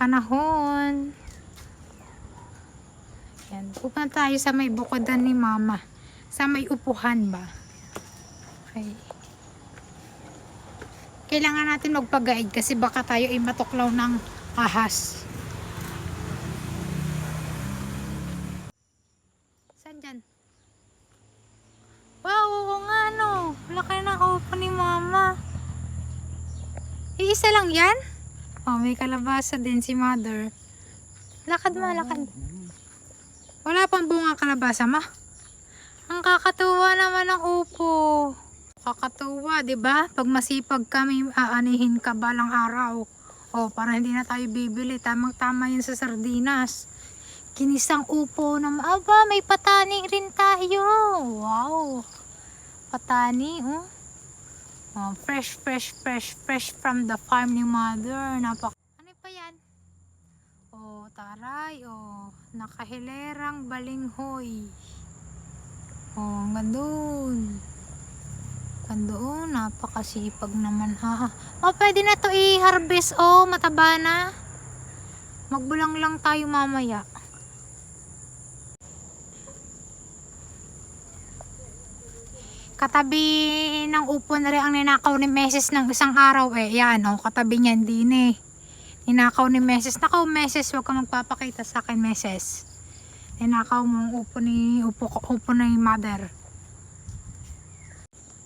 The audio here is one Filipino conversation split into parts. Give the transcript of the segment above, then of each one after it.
panahon. Yan. Pupunta tayo sa may bukodan ni mama. Sa may upuhan ba? Okay. Kailangan natin magpag-guide kasi baka tayo ay matuklaw ng ahas. Saan dyan? Wow, oo nga no. Laki ng upo ni mama. Iisa lang yan? Oh, may kalabasa din si mother. Lakad ma, lakad. Wala pang bunga kalabasa ma. Ang kakatuwa naman ng upo. Kakatuwa, 'di ba? Pag masipag kami, aanihin ka balang araw. Oh, para hindi na tayo bibili. Tamang-tama 'yun sa sardinas. Kinisang upo na aba, may patani rin tayo. Wow. Patani, oh. Oh, fresh from the farm ni mother. Ano pa 'yan? Oh, taray, oh. Nakahilerang balinghoy. Oh, gandun. Doon, napakasipag naman ha. Oh, pwede na to i-harvest. Oh, mataba na. Magbulang lang tayo mamaya. Katabi ng upo na rin ang ninakaw ni Meses ng isang araw eh. Yan, oh, katabi niyan din eh. Ninakaw ni Meses. Nakaw Meses, huwag ka magpapakita sa akin Meses. Ninakaw mo ang upo ni mother.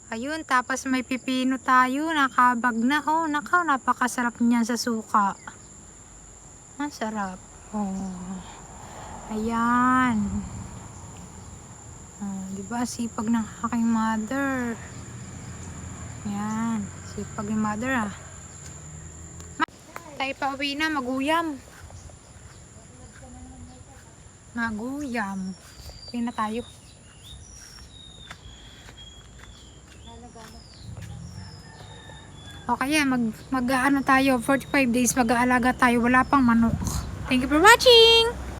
Ayun, tapos may pipino tayo, nakabag na. Oh, nakaw, napakasarap niyan sa suka. Ang sarap. Oh. Ayan. Oh, di ba sipag ng aking mother. Ayan, sipag ni mother ah. Tayo pa uwi na, maguyam. Maguyam. Uwi na tayo. Okay, mag-ano tayo, 45 days mag-aalaga tayo, wala pang manok. Thank you for watching!